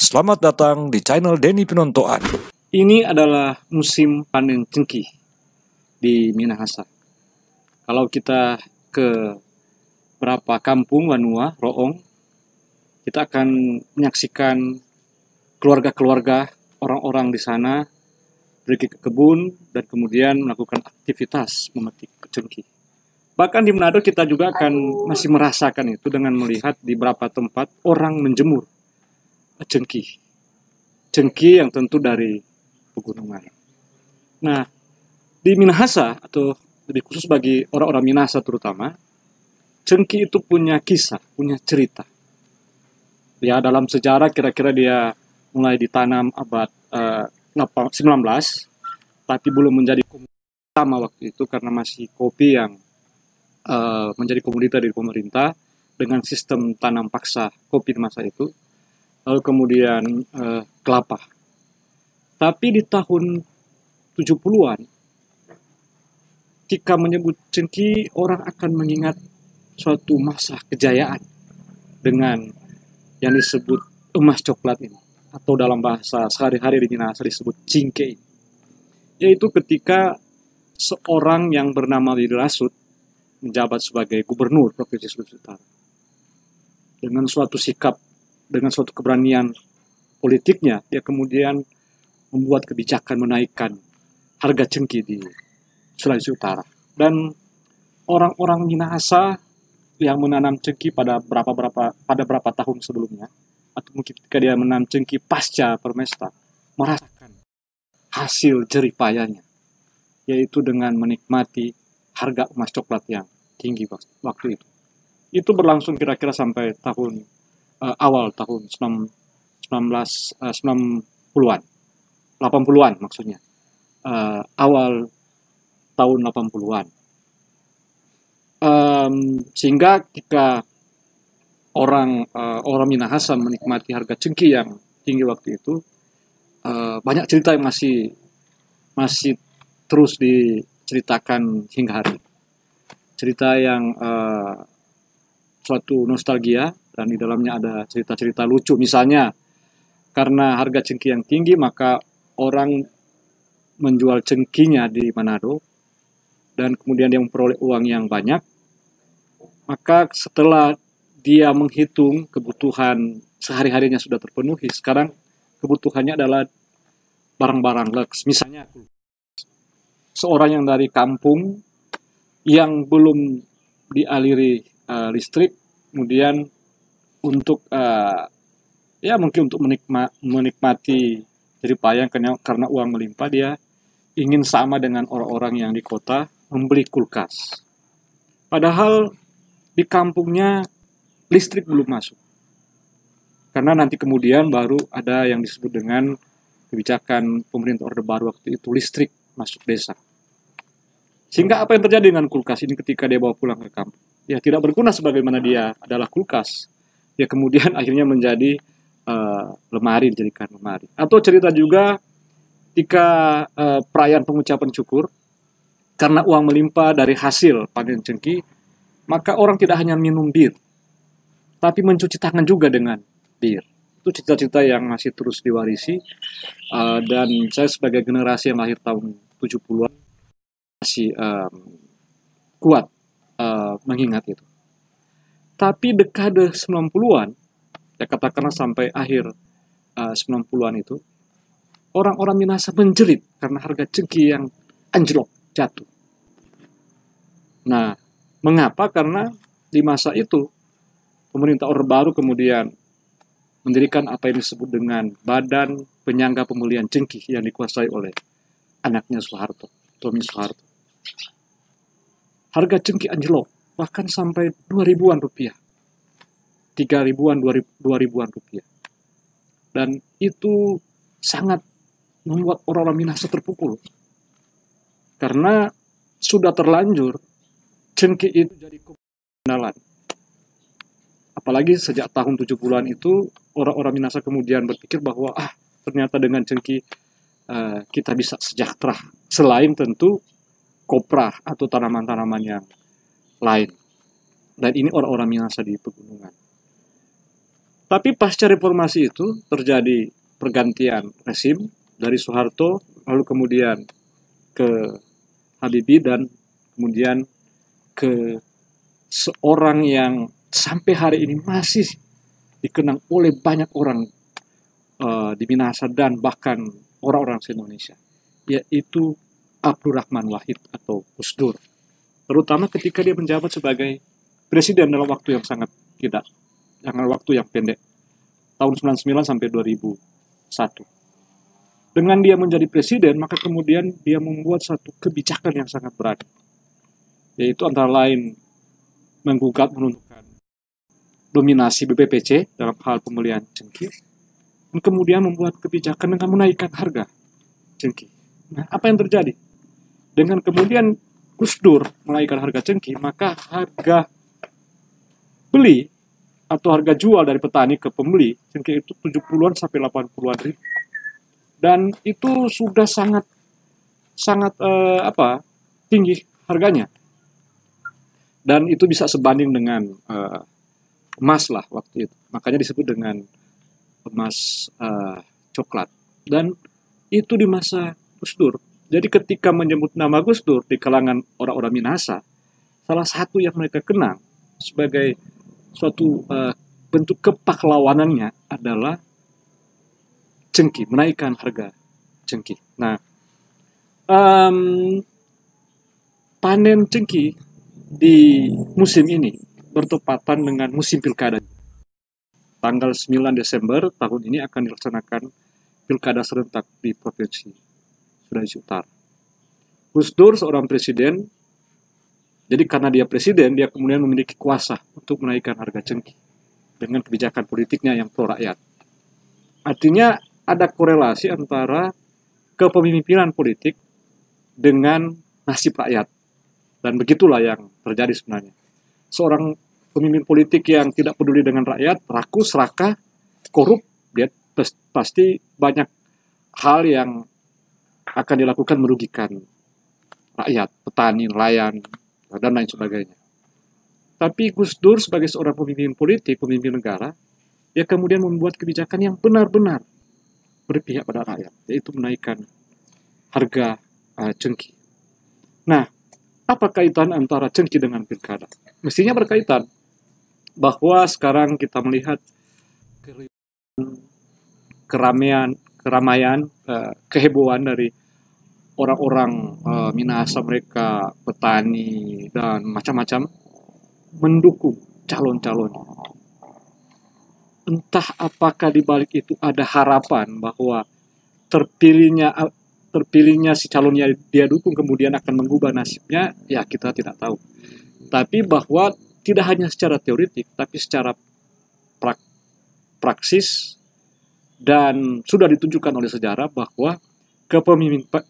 Selamat datang di channel Denny Pinontoan. Ini adalah musim panen cengkih di Minahasa. Kalau kita ke beberapa kampung Wanua, Roong, kita akan menyaksikan keluarga-keluarga orang-orang di sana pergi ke kebun dan kemudian melakukan aktivitas memetik cengkih. Bahkan di Manado kita juga akan masih merasakan itu dengan melihat di beberapa tempat orang menjemur cengkih. Cengkih yang tentu dari pegunungan. Nah, di Minahasa atau lebih khusus bagi orang-orang Minahasa terutama, cengkih itu punya kisah, punya cerita. Ya, dalam sejarah kira-kira dia mulai ditanam abad 19, tapi belum menjadi komoditas utama waktu itu karena masih kopi yang menjadi komoditas dari pemerintah dengan sistem tanam paksa kopi di masa itu. Lalu kemudian kelapa. Tapi di tahun 70-an, ketika menyebut cengkih, orang akan mengingat suatu masa kejayaan dengan yang disebut emas coklat ini. Atau dalam bahasa sehari-hari di Minahasa disebut cingke. Yaitu ketika seorang yang bernama Didi Rasut menjabat sebagai gubernur Provinsi Sulawesi Utara. Dengan suatu sikap, dengan suatu keberanian politiknya, dia kemudian membuat kebijakan menaikkan harga cengkih di Sulawesi Utara. Dan orang-orang Minahasa yang menanam cengkih pada berapa tahun sebelumnya, atau mungkin ketika dia menanam cengkih pasca Permesta, merasakan hasil jerih payahnya, yaitu dengan menikmati harga emas coklat yang tinggi waktu itu. Itu berlangsung kira-kira sampai tahun awal tahun 1990-an, 80-an maksudnya, awal tahun 80-an. Sehingga ketika orang Minahasa menikmati harga cengkih yang tinggi waktu itu, banyak cerita yang masih terus diceritakan hingga hari. Cerita yang suatu nostalgia, dan di dalamnya ada cerita-cerita lucu. Misalnya, karena harga cengkih yang tinggi, maka orang menjual cengkihnya di Manado, dan kemudian dia memperoleh uang yang banyak. Maka setelah dia menghitung kebutuhan sehari-harinya sudah terpenuhi, sekarang kebutuhannya adalah barang-barang leks. Misalnya, seorang yang dari kampung yang belum dialiri listrik, kemudian untuk mungkin untuk menikmati jerih payah karena uang melimpah, dia ingin sama dengan orang-orang yang di kota membeli kulkas. Padahal di kampungnya listrik belum masuk. Karena nanti kemudian baru ada yang disebut dengan kebijakan pemerintah Orde Baru waktu itu, listrik masuk desa. Sehingga apa yang terjadi dengan kulkas ini ketika dia bawa pulang ke kampung? Ya tidak berguna sebagaimana dia adalah kulkas. Dia kemudian akhirnya menjadi lemari, dijadikan lemari. Atau cerita juga ketika perayaan pengucapan syukur, karena uang melimpah dari hasil panen cengkih, maka orang tidak hanya minum bir, tapi mencuci tangan juga dengan bir. Itu cerita-cerita yang masih terus diwarisi, dan saya sebagai generasi yang lahir tahun 70-an masih kuat mengingat itu. Tapi dekade 90-an, ya katakanlah sampai akhir 90-an itu, orang-orang Minahasa menjerit karena harga cengkih yang anjlok, jatuh. Nah, mengapa? Karena di masa itu pemerintah Orde Baru kemudian mendirikan apa yang disebut dengan Badan Penyangga Pemulihan Cengkih yang dikuasai oleh anaknya Soeharto, Tommy Soeharto. Harga cengkih anjlok, bahkan sampai 2.000-an rupiah. 3.000-an, 2.000-an rupiah. Dan itu sangat membuat orang-orang Minahasa terpukul. Karena sudah terlanjur cengkih itu jadi keandalan. Apalagi sejak tahun 70-an itu, orang-orang Minahasa kemudian berpikir bahwa ternyata dengan cengkih kita bisa sejahtera. Selain tentu kopra atau tanaman-tanaman yang lain. Dan ini orang-orang Minahasa di pegunungan. Tapi pasca reformasi itu terjadi pergantian rezim dari Soeharto, lalu kemudian ke Habibie, dan kemudian ke seorang yang sampai hari ini masih dikenang oleh banyak orang di Minahasa dan bahkan orang-orang se-Indonesia, yaitu Abdurrahman Wahid atau Gus Dur. Terutama ketika dia menjabat sebagai presiden dalam waktu yang sangat tidak, dalam waktu yang pendek, tahun 99 sampai 2001. Dengan dia menjadi presiden, maka kemudian dia membuat satu kebijakan yang sangat berat, yaitu antara lain menggugat menentukan dominasi BPPC dalam hal pembelian cengkih, dan kemudian membuat kebijakan dengan menaikkan harga cengkih. Nah, apa yang terjadi? Dengan kemudian Gus Dur menaikkan harga cengkih, maka harga beli atau harga jual dari petani ke pembeli cengkih itu 70-an sampai 80-an ribu. Dan itu sudah sangat tinggi harganya. Dan itu bisa sebanding dengan emas lah waktu itu. Makanya disebut dengan emas coklat. Dan itu di masa Gus Dur. Jadi ketika menyebut nama Gus Dur di kalangan orang-orang Minahasa, salah satu yang mereka kenang sebagai suatu bentuk kepahlawanannya adalah cengkih, menaikkan harga cengkih. Nah, panen cengkih di musim ini bertepatan dengan musim pilkada. Tanggal 9 Desember tahun ini akan dilaksanakan pilkada serentak di Provinsi Sulawesi Utara. Gus Dur seorang presiden, jadi karena dia presiden, dia kemudian memiliki kuasa untuk menaikkan harga cengkih dengan kebijakan politiknya yang pro rakyat. Artinya ada korelasi antara kepemimpinan politik dengan nasib rakyat. Dan begitulah yang terjadi sebenarnya. Seorang pemimpin politik yang tidak peduli dengan rakyat, rakus, serakah, korup, dia pasti banyak hal yang akan dilakukan merugikan rakyat, petani, nelayan, dan lain sebagainya. Tapi Gus Dur sebagai seorang pemimpin politik, pemimpin negara, dia kemudian membuat kebijakan yang benar-benar berpihak pada rakyat, yaitu menaikkan harga cengkih. Nah, apa kaitan antara cengkih dengan pilkada? Mestinya berkaitan, bahwa sekarang kita melihat keramaian, kehebohan dari orang-orang Minahasa, mereka petani dan macam-macam mendukung calon-calon. Entah apakah di balik itu ada harapan bahwa terpilihnya si calon yang dia dukung kemudian akan mengubah nasibnya, ya kita tidak tahu. Tapi bahwa tidak hanya secara teoritik, tapi secara praksis, dan sudah ditunjukkan oleh sejarah bahwa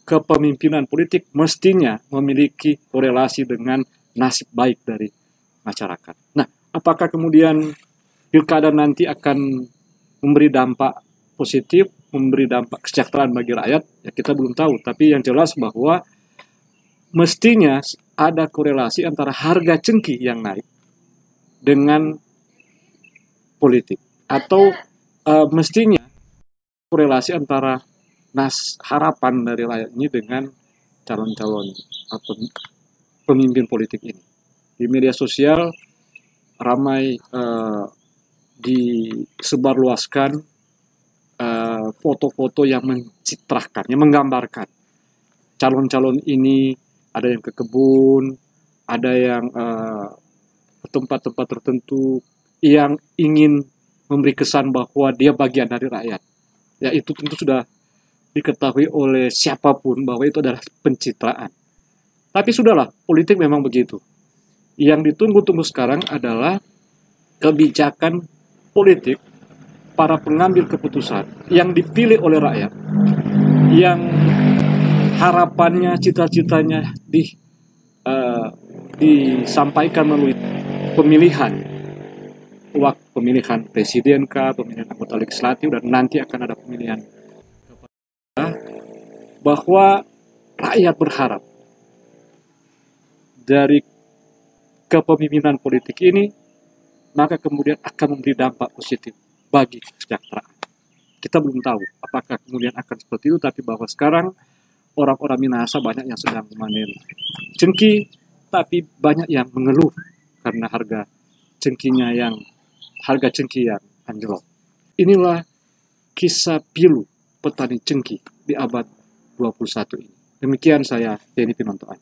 kepemimpinan politik mestinya memiliki korelasi dengan nasib baik dari masyarakat. Nah, apakah kemudian pilkada nanti akan memberi dampak positif, memberi dampak kesejahteraan bagi rakyat, ya kita belum tahu. Tapi yang jelas bahwa mestinya ada korelasi antara harga cengkih yang naik dengan politik. Atau mestinya korelasi antara harapan dari rakyat ini dengan calon-calon atau pemimpin politik ini. Di media sosial ramai disebarluaskan foto-foto yang mencitrakan, yang menggambarkan calon-calon ini, ada yang ke kebun, ada yang ke tempat-tempat tertentu yang ingin memberi kesan bahwa dia bagian dari rakyat. Ya, itu tentu sudah diketahui oleh siapapun bahwa itu adalah pencitraan. Tapi sudahlah, politik memang begitu. Yang ditunggu-tunggu sekarang adalah kebijakan politik para pengambil keputusan yang dipilih oleh rakyat, yang harapannya, cita-citanya disampaikan melalui pemilihan, pemilihan presiden kah, pemilihan anggota legislatif, dan nanti akan ada pemilihan, bahwa rakyat berharap dari kepemimpinan politik ini, maka kemudian akan memberi dampak positif bagi kesejahteraan. Kita belum tahu apakah kemudian akan seperti itu, tapi bahwa sekarang orang-orang Minahasa banyak yang sedang memanen cengkih, tapi banyak yang mengeluh karena harga cengkih yang anjlok. Inilah kisah pilu petani cengkih di abad 21 ini. Demikian saya, Denny Pinontoan.